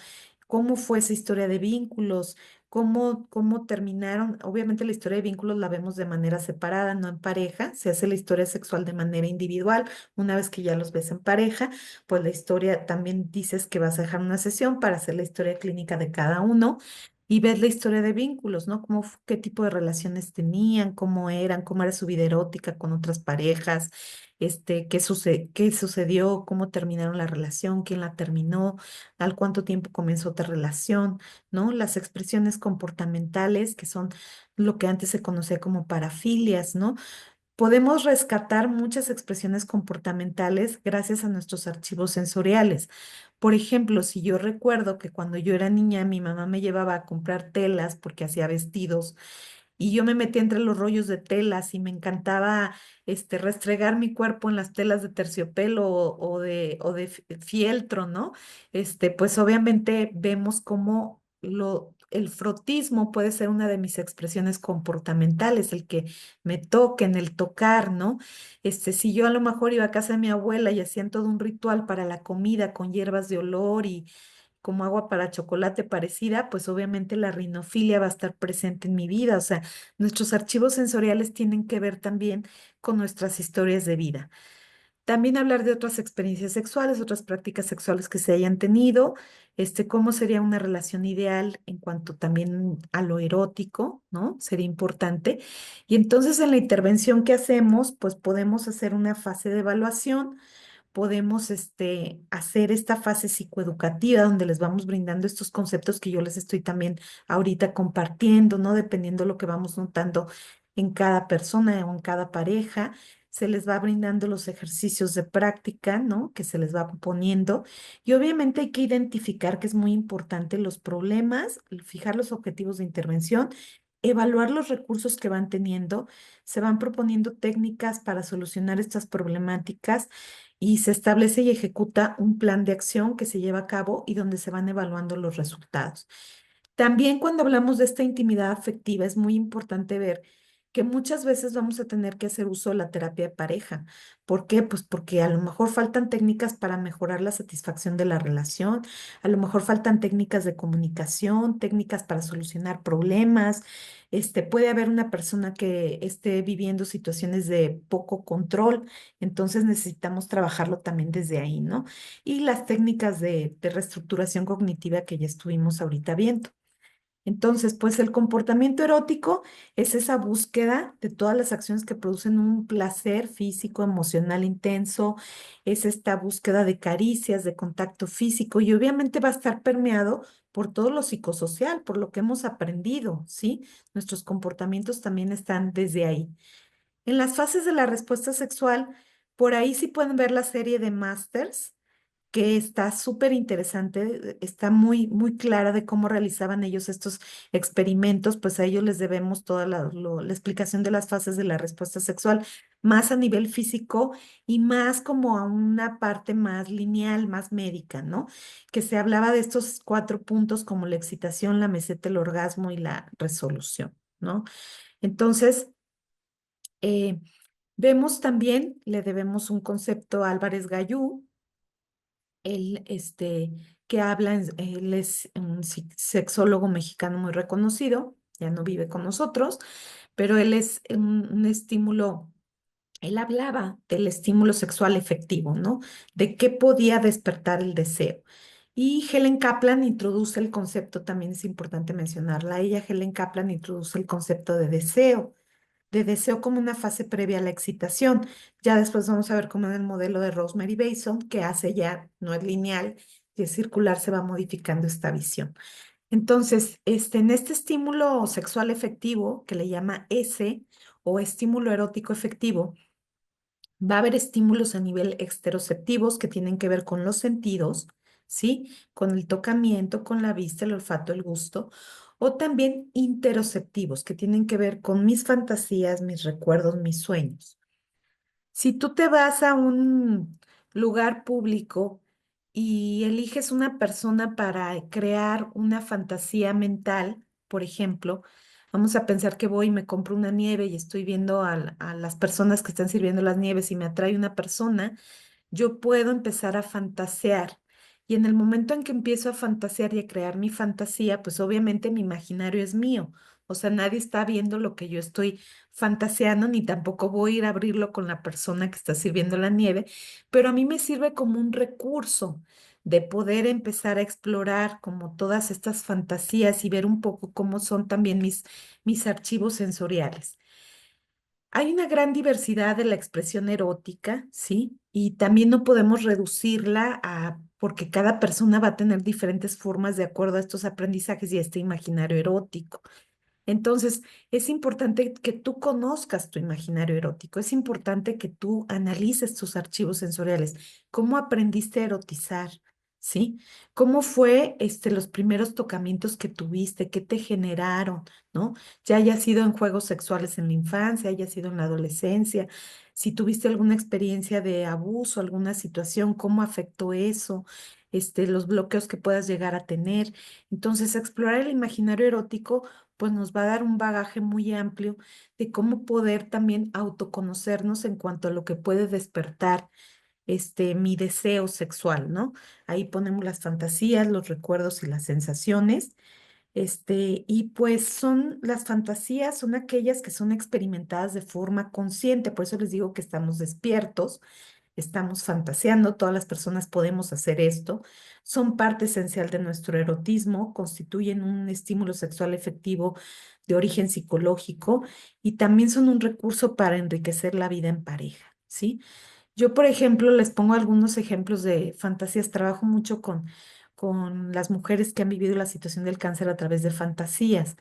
cómo fue esa historia de vínculos, cómo terminaron. Obviamente la historia de vínculos la vemos de manera separada, no en pareja. Se hace la historia sexual de manera individual. Una vez que ya los ves en pareja, pues la historia también dices que vas a dejar una sesión para hacer la historia clínica de cada uno y ves la historia de vínculos, ¿no? Qué tipo de relaciones tenían, cómo eran, cómo era su vida erótica con otras parejas, qué sucedió, cómo terminaron la relación, quién la terminó, al cuánto tiempo comenzó otra relación, ¿no? Las expresiones comportamentales, que son lo que antes se conocía como parafilias, ¿no? Podemos rescatar muchas expresiones comportamentales gracias a nuestros archivos sensoriales. Por ejemplo, si yo recuerdo que cuando yo era niña, mi mamá me llevaba a comprar telas porque hacía vestidos y yo me metía entre los rollos de telas y me encantaba restregar mi cuerpo en las telas de terciopelo o de fieltro, ¿no? Pues obviamente vemos cómo el frotismo puede ser una de mis expresiones comportamentales, el que me toquen, el tocar, ¿no? Si yo a lo mejor iba a casa de mi abuela y hacían todo un ritual para la comida con hierbas de olor y como agua para chocolate parecida, pues obviamente la rinofilia va a estar presente en mi vida. O sea, nuestros archivos sensoriales tienen que ver también con nuestras historias de vida. También hablar de otras experiencias sexuales, otras prácticas sexuales que se hayan tenido, cómo sería una relación ideal en cuanto también a lo erótico, ¿no? Sería importante. Y entonces en la intervención que hacemos, pues podemos hacer una fase de evaluación, podemos hacer esta fase psicoeducativa donde les vamos brindando estos conceptos que yo les estoy también ahorita compartiendo, ¿no? Dependiendo de lo que vamos notando en cada persona o en cada pareja, se les va brindando los ejercicios de práctica, ¿no? Que se les va poniendo. Y obviamente hay que identificar que es muy importante los problemas, fijar los objetivos de intervención, evaluar los recursos que van teniendo, se van proponiendo técnicas para solucionar estas problemáticas y se establece y ejecuta un plan de acción que se lleva a cabo y donde se van evaluando los resultados. También cuando hablamos de esta intimidad afectiva es muy importante ver que muchas veces vamos a tener que hacer uso de la terapia de pareja. ¿Por qué? Pues porque a lo mejor faltan técnicas para mejorar la satisfacción de la relación, a lo mejor faltan técnicas de comunicación, técnicas para solucionar problemas. Puede haber una persona que esté viviendo situaciones de poco control, entonces necesitamos trabajarlo también desde ahí, ¿no? Y las técnicas de reestructuración cognitiva que ya estuvimos ahorita viendo. Entonces, pues el comportamiento erótico es esa búsqueda de todas las acciones que producen un placer físico, emocional intenso, es esta búsqueda de caricias, de contacto físico y obviamente va a estar permeado por todo lo psicosocial, por lo que hemos aprendido, ¿sí? Nuestros comportamientos también están desde ahí. En las fases de la respuesta sexual, por ahí sí pueden ver la serie de Masters que está súper interesante, está muy clara de cómo realizaban ellos estos experimentos, pues a ellos les debemos toda la explicación de las fases de la respuesta sexual, más a nivel físico y más como a una parte más lineal, más médica, ¿no? Que se hablaba de estos 4 puntos como la excitación, la meseta, el orgasmo y la resolución, ¿no? Entonces, eh, vemos también, le debemos un concepto a Álvarez Gallú, él, que habla, él es un sexólogo mexicano muy reconocido, ya no vive con nosotros, pero él es un estímulo, él hablaba del estímulo sexual efectivo, ¿no? De qué podía despertar el deseo. Y Helen Kaplan introduce el concepto, también es importante mencionarla, ella, Helen Kaplan, introduce el concepto de deseo como una fase previa a la excitación. Ya después vamos a ver cómo en el modelo de Rosemary Bason, que hace ya, no es lineal, y es circular, se va modificando esta visión. Entonces, en este estímulo sexual efectivo, que le llama S o estímulo erótico efectivo, va a haber estímulos a nivel exteroceptivos que tienen que ver con los sentidos, ¿sí? Con el tocamiento, con la vista, el olfato, el gusto, o también interoceptivos que tienen que ver con mis fantasías, mis recuerdos, mis sueños. Si tú te vas a un lugar público y eliges una persona para crear una fantasía mental, por ejemplo, vamos a pensar que voy y me compro una nieve y estoy viendo a las personas que están sirviendo las nieves y me atrae una persona, yo puedo empezar a fantasear Y en el momento en que empiezo a fantasear y a crear mi fantasía, pues obviamente mi imaginario es mío. O sea, nadie está viendo lo que yo estoy fantaseando, ni tampoco voy a ir a abrirlo con la persona que está sirviendo la nieve, pero a mí me sirve como un recurso de poder empezar a explorar como todas estas fantasías y ver un poco cómo son también mis archivos sensoriales. Hay una gran diversidad de la expresión erótica, ¿sí? Y también no podemos reducirla a, porque cada persona va a tener diferentes formas de acuerdo a estos aprendizajes y a este imaginario erótico. Entonces, es importante que tú conozcas tu imaginario erótico, es importante que tú analices tus archivos sensoriales, cómo aprendiste a erotizar, ¿sí? ¿Cómo fue los primeros tocamientos que tuviste, qué te generaron, ¿no? Ya haya sido en juegos sexuales en la infancia, haya sido en la adolescencia, si tuviste alguna experiencia de abuso, alguna situación, cómo afectó eso, los bloqueos que puedas llegar a tener. Entonces, explorar el imaginario erótico pues nos va a dar un bagaje muy amplio de cómo poder también autoconocernos en cuanto a lo que puede despertar mi deseo sexual, ¿no? Ahí ponemos las fantasías, los recuerdos y las sensaciones. Y pues son las fantasías, son aquellas que son experimentadas de forma consciente, por eso les digo que estamos despiertos, estamos fantaseando, todas las personas podemos hacer esto, son parte esencial de nuestro erotismo, constituyen un estímulo sexual efectivo de origen psicológico y también son un recurso para enriquecer la vida en pareja, ¿sí? Yo, por ejemplo, les pongo algunos ejemplos de fantasías. Trabajo mucho con las mujeres que han vivido la situación del cáncer a través de fantasías.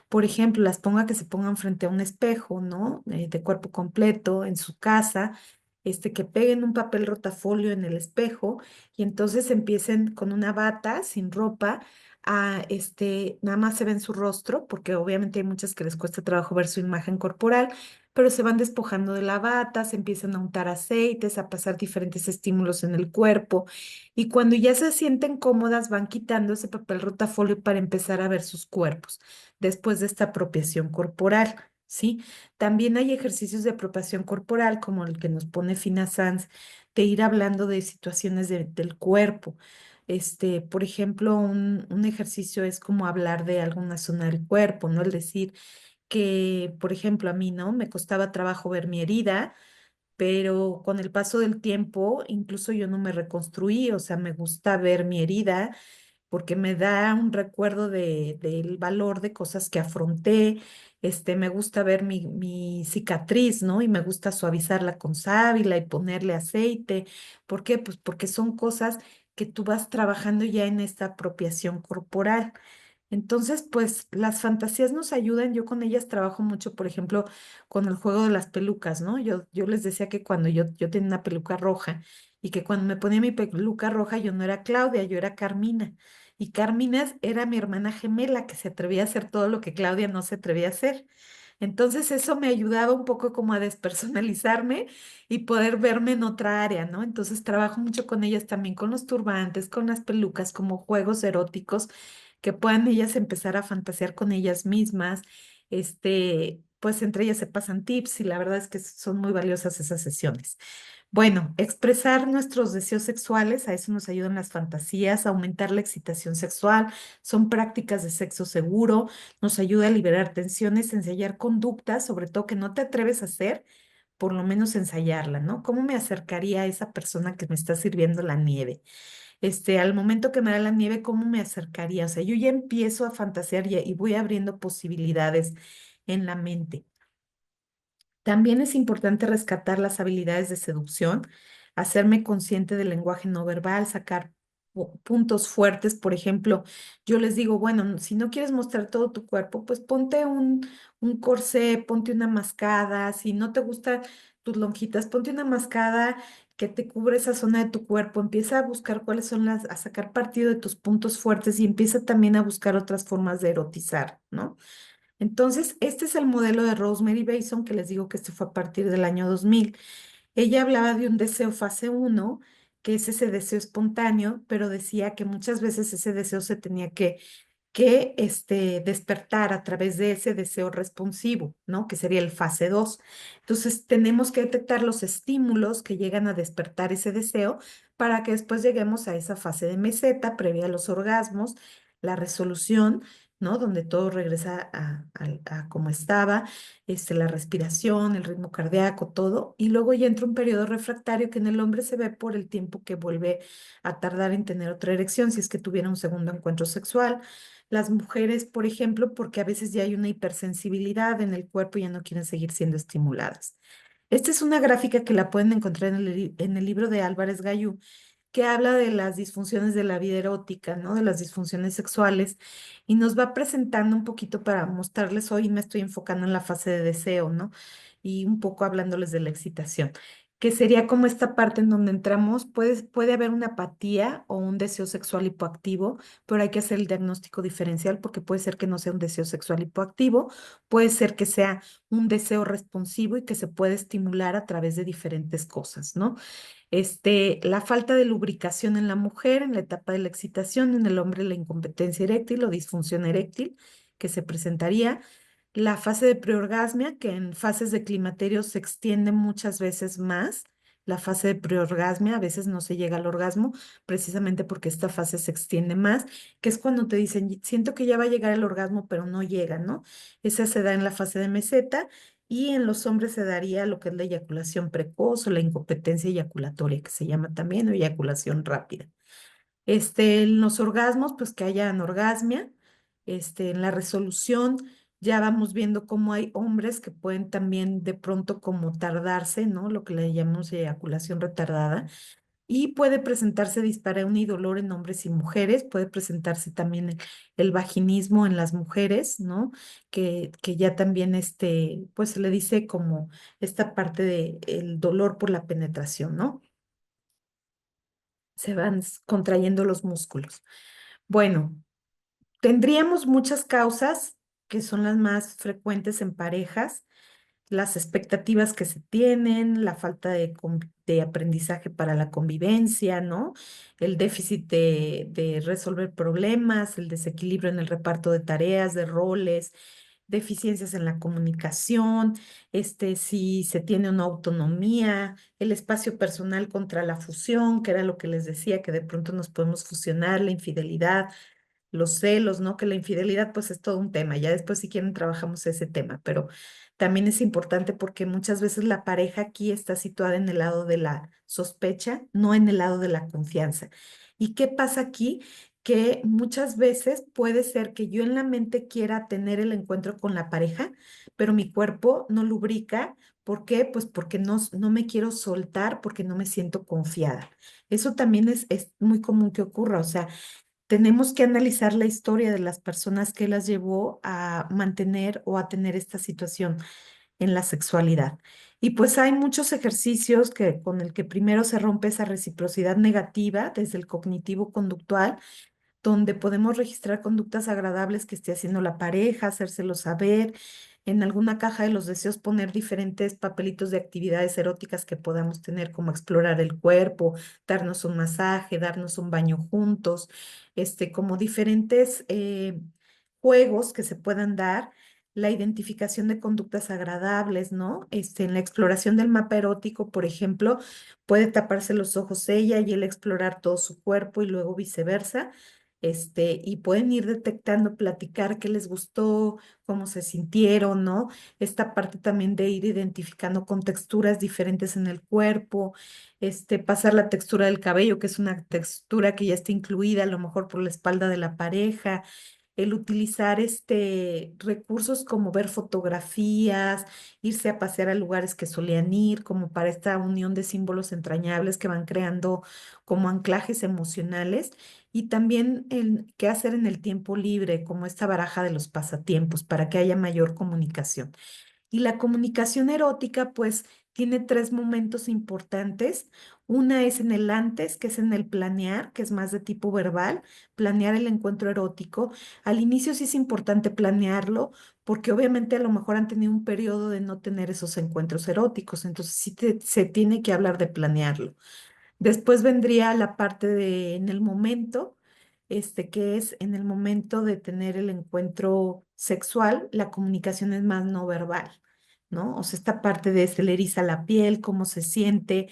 Por ejemplo, las pongo a que se pongan frente a un espejo, ¿no? De cuerpo completo en su casa, que peguen un papel rotafolio en el espejo y entonces empiecen con una bata sin ropa. Nada más se ven su rostro, porque obviamente hay muchas que les cuesta trabajo ver su imagen corporal, pero se van despojando de la bata, se empiezan a untar aceites, a pasar diferentes estímulos en el cuerpo y cuando ya se sienten cómodas van quitando ese papel rotafolio para empezar a ver sus cuerpos después de esta apropiación corporal, ¿sí? También hay ejercicios de apropiación corporal como el que nos pone Fina Sanz, de ir hablando de situaciones del cuerpo. Por ejemplo, un ejercicio es como hablar de alguna zona del cuerpo, ¿no? El decir, que, por ejemplo, a mí, ¿no? Me costaba trabajo ver mi herida, pero con el paso del tiempo, incluso yo no me reconstruí, o sea, me gusta ver mi herida porque me da un recuerdo del valor de cosas que afronté. Me gusta ver mi cicatriz, ¿no? Y me gusta suavizarla con sábila y ponerle aceite. ¿Por qué? Pues porque son cosas que tú vas trabajando ya en esta apropiación corporal. Entonces, pues las fantasías nos ayudan, yo con ellas trabajo mucho, por ejemplo, con el juego de las pelucas, ¿no? Yo les decía que cuando yo tenía una peluca roja y que cuando me ponía mi peluca roja yo no era Claudia, yo era Carmina. Y Carmina era mi hermana gemela que se atrevía a hacer todo lo que Claudia no se atrevía a hacer. Entonces eso me ayudaba un poco como a despersonalizarme y poder verme en otra área, ¿no? Entonces trabajo mucho con ellas también, con los turbantes, con las pelucas, como juegos eróticos que puedan ellas empezar a fantasear con ellas mismas. Pues entre ellas se pasan tips y la verdad es que son muy valiosas esas sesiones. Bueno, expresar nuestros deseos sexuales, a eso nos ayudan las fantasías, aumentar la excitación sexual, son prácticas de sexo seguro, nos ayuda a liberar tensiones, ensayar conductas, sobre todo que no te atreves a hacer, por lo menos ensayarla, ¿no? ¿Cómo me acercaría a esa persona que me está sirviendo la nieve? Al momento que me da la nieve, ¿cómo me acercaría? O sea, yo ya empiezo a fantasear y voy abriendo posibilidades en la mente. También es importante rescatar las habilidades de seducción, hacerme consciente del lenguaje no verbal, sacar puntos fuertes. Por ejemplo, yo les digo, bueno, si no quieres mostrar todo tu cuerpo, pues ponte un corsé, ponte una mascada. Si no te gustan tus lonjitas, ponte una mascada que te cubre esa zona de tu cuerpo. Empieza a buscar cuáles son a sacar partido de tus puntos fuertes y empieza también a buscar otras formas de erotizar, ¿no? Entonces, este es el modelo de Rosemary Bason, que les digo que este fue a partir del año 2000. Ella hablaba de un deseo fase uno, que es ese deseo espontáneo, pero decía que muchas veces ese deseo se tenía que que despertar a través de ese deseo responsivo, ¿no? Que sería el fase 2. Entonces, tenemos que detectar los estímulos que llegan a despertar ese deseo para que después lleguemos a esa fase de meseta previa a los orgasmos, la resolución, ¿no? Donde todo regresa a como estaba, la respiración, el ritmo cardíaco, todo. Y luego ya entra un periodo refractario que en el hombre se ve por el tiempo que vuelve a tardar en tener otra erección, si es que tuviera un segundo encuentro sexual. Las mujeres, por ejemplo, porque a veces ya hay una hipersensibilidad en el cuerpo y ya no quieren seguir siendo estimuladas. Esta es una gráfica que la pueden encontrar en el libro de Álvarez Gallú, que habla de las disfunciones de la vida erótica, ¿no? De las disfunciones sexuales, y nos va presentando un poquito para mostrarles, hoy me estoy enfocando en la fase de deseo, ¿no? Y un poco hablándoles de la excitación, que sería como esta parte en donde entramos, puede haber una apatía o un deseo sexual hipoactivo, pero hay que hacer el diagnóstico diferencial porque puede ser que no sea un deseo sexual hipoactivo, puede ser que sea un deseo responsivo y que se puede estimular a través de diferentes cosas, ¿no? La falta de lubricación en la mujer en la etapa de la excitación, en el hombre la incompetencia eréctil o disfunción eréctil que se presentaría, la fase de preorgasmia, que en fases de climaterio se extiende muchas veces más. La fase de preorgasmia a veces no se llega al orgasmo, precisamente porque esta fase se extiende más, que es cuando te dicen, siento que ya va a llegar el orgasmo, pero no llega, ¿no? Esa se da en la fase de meseta y en los hombres se daría lo que es la eyaculación precoz o la incompetencia eyaculatoria, que se llama también, o eyaculación rápida. En los orgasmos, pues que haya anorgasmia. En la resolución, ya vamos viendo cómo hay hombres que pueden también de pronto como tardarse, ¿no? Lo que le llamamos eyaculación retardada. Y puede presentarse dispareunia y dolor en hombres y mujeres, puede presentarse también el vaginismo en las mujeres, ¿no? Que ya también pues se le dice como esta parte de el dolor por la penetración, ¿no? Se van contrayendo los músculos. Bueno, tendríamos muchas causas que son las más frecuentes en parejas, las expectativas que se tienen, la falta de aprendizaje para la convivencia, ¿no? El déficit de resolver problemas, el desequilibrio en el reparto de tareas, de roles, deficiencias en la comunicación, si se tiene una autonomía, el espacio personal contra la fusión, que era lo que les decía, que de pronto nos podemos fusionar, la infidelidad, los celos, ¿no? Que la infidelidad pues es todo un tema. Ya después si quieren trabajamos ese tema, pero también es importante porque muchas veces la pareja aquí está situada en el lado de la sospecha, no en el lado de la confianza. ¿Y qué pasa aquí? Que muchas veces puede ser que yo en la mente quiera tener el encuentro con la pareja, pero mi cuerpo no lubrica. ¿Por qué? Pues porque no me quiero soltar, porque no me siento confiada. Eso también es muy común que ocurra. O sea, tenemos que analizar la historia de las personas que las llevó a mantener o a tener esta situación en la sexualidad. Y pues hay muchos ejercicios con el que primero se rompe esa reciprocidad negativa desde el cognitivo conductual, donde podemos registrar conductas agradables que esté haciendo la pareja, hacérselo saber, en alguna caja de los deseos poner diferentes papelitos de actividades eróticas que podamos tener, como explorar el cuerpo, darnos un masaje, darnos un baño juntos, como diferentes juegos que se puedan dar. La identificación de conductas agradables, ¿no? En la exploración del mapa erótico, por ejemplo, puede taparse los ojos ella y él explorar todo su cuerpo y luego viceversa, y pueden ir detectando, platicar qué les gustó, cómo se sintieron, ¿no? Esta parte también de ir identificando con texturas diferentes en el cuerpo, pasar la textura del cabello, que es una textura que ya está incluida a lo mejor por la espalda de la pareja, el utilizar recursos como ver fotografías, irse a pasear a lugares que solían ir, como para esta unión de símbolos entrañables que van creando como anclajes emocionales, y también el qué hacer en el tiempo libre, como esta baraja de los pasatiempos, para que haya mayor comunicación. Y la comunicación erótica, pues, tiene tres momentos importantes. Una es en el antes, que es en el planear, que es más de tipo verbal, planear el encuentro erótico. Al inicio sí es importante planearlo, porque obviamente a lo mejor han tenido un periodo de no tener esos encuentros eróticos, entonces sí se tiene que hablar de planearlo. Después vendría la parte de en el momento, que es en el momento de tener el encuentro sexual, la comunicación es más no verbal, ¿no? O sea, esta parte de se le eriza la piel, cómo se siente.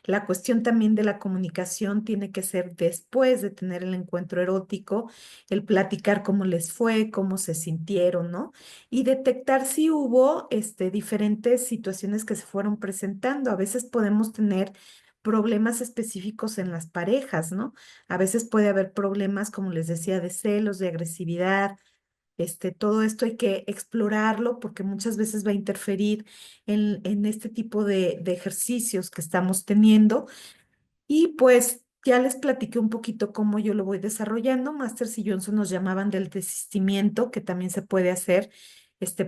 La cuestión también de la comunicación tiene que ser después de tener el encuentro erótico, el platicar cómo les fue, cómo se sintieron, ¿no? Y detectar si hubo diferentes situaciones que se fueron presentando. A veces podemos tener problemas específicos en las parejas, ¿no? A veces puede haber problemas, como les decía, de celos, de agresividad. Todo esto hay que explorarlo porque muchas veces va a interferir en este tipo de ejercicios que estamos teniendo. Y pues ya les platiqué un poquito cómo yo lo voy desarrollando. Masters y Johnson nos llamaban del desistimiento, que también se puede hacer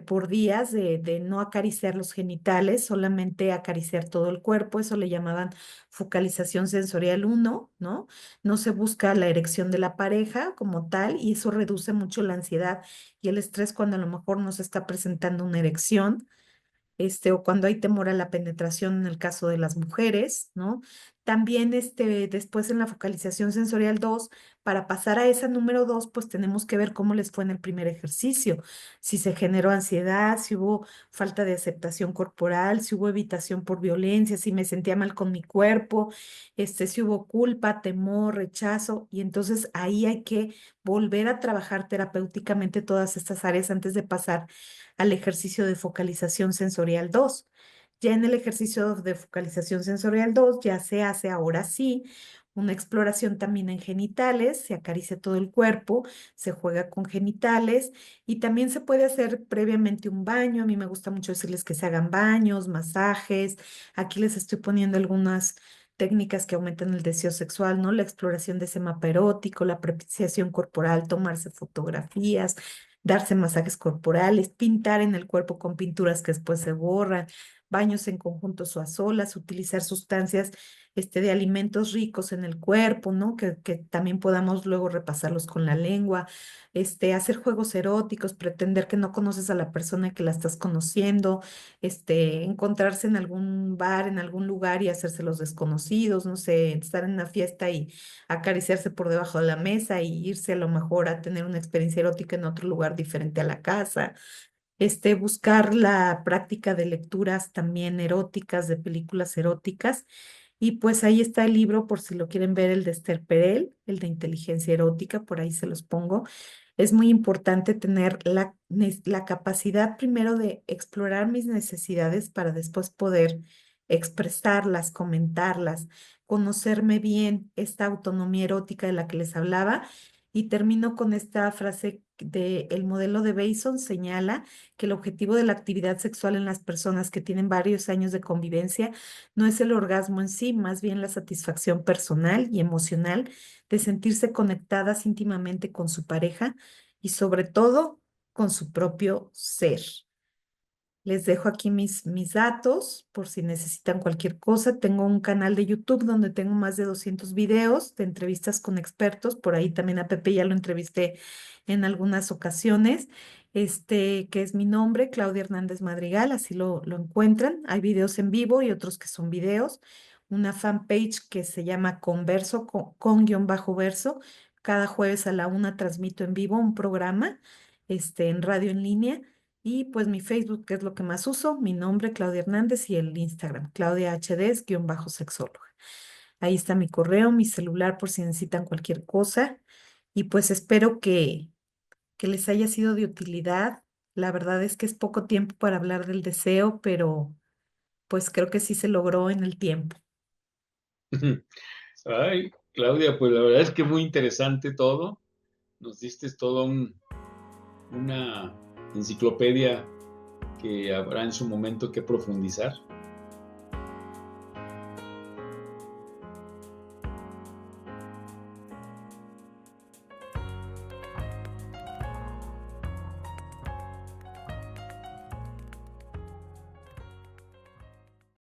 por días de no acariciar los genitales, solamente acariciar todo el cuerpo. Eso le llamaban focalización sensorial uno, ¿no? No se busca la erección de la pareja como tal y eso reduce mucho la ansiedad y el estrés cuando a lo mejor no se está presentando una erección, o cuando hay temor a la penetración en el caso de las mujeres, ¿no? También, después en la focalización sensorial 2 para pasar a esa número 2 pues tenemos que ver cómo les fue en el primer ejercicio, si se generó ansiedad, si hubo falta de aceptación corporal, si hubo evitación por violencia, si me sentía mal con mi cuerpo, si hubo culpa, temor, rechazo, y entonces ahí hay que volver a trabajar terapéuticamente todas estas áreas antes de pasar al ejercicio de focalización sensorial 2. Ya en el ejercicio de focalización sensorial 2 ya se hace ahora sí una exploración también en genitales, se acaricia todo el cuerpo, se juega con genitales y también se puede hacer previamente un baño. A mí me gusta mucho decirles que se hagan baños, masajes. Aquí les estoy poniendo algunas técnicas que aumentan el deseo sexual, ¿no? La exploración de ese mapa erótico, la propiciación corporal, tomarse fotografías, darse masajes corporales, pintar en el cuerpo con pinturas que después se borran, baños en conjuntos o a solas, utilizar sustancias de alimentos ricos en el cuerpo, ¿no? Que también podamos luego repasarlos con la lengua, hacer juegos eróticos, pretender que no conoces a la persona que la estás conociendo, encontrarse en algún bar, en algún lugar y hacerse los desconocidos, no sé, estar en una fiesta y acariciarse por debajo de la mesa y irse a lo mejor a tener una experiencia erótica en otro lugar diferente a la casa. Buscar la práctica de lecturas también eróticas, de películas eróticas. Y pues ahí está el libro por si lo quieren ver, el de Esther Perel, el de inteligencia erótica, por ahí se los pongo. Es muy importante tener la capacidad primero de explorar mis necesidades para después poder expresarlas, comentarlas, conocerme bien, esta autonomía erótica de la que les hablaba. Y termino con esta frase de el modelo de Bason señala que el objetivo de la actividad sexual en las personas que tienen varios años de convivencia no es el orgasmo en sí, más bien la satisfacción personal y emocional de sentirse conectadas íntimamente con su pareja y sobre todo con su propio ser. Les dejo aquí mis datos por si necesitan cualquier cosa. Tengo un canal de YouTube donde tengo más de 200 videos de entrevistas con expertos. Por ahí también a Pepe ya lo entrevisté en algunas ocasiones. Que es mi nombre, Claudia Hernández Madrigal, así lo encuentran. Hay videos en vivo y otros que son videos. Una fanpage que se llama Converso, con guión bajo verso. Cada jueves a la 1 transmito en vivo un programa, en radio en línea. Y pues mi Facebook, que es lo que más uso, mi nombre, Claudia Hernández, y el Instagram, Claudia HDs, guión bajo sexóloga. Ahí está mi correo, mi celular por si necesitan cualquier cosa. Y pues espero que les haya sido de utilidad. La verdad es que es poco tiempo para hablar del deseo, pero pues creo que sí se logró en el tiempo. Ay, Claudia, pues la verdad es que muy interesante todo. Nos diste todo una enciclopedia que habrá en su momento que profundizar.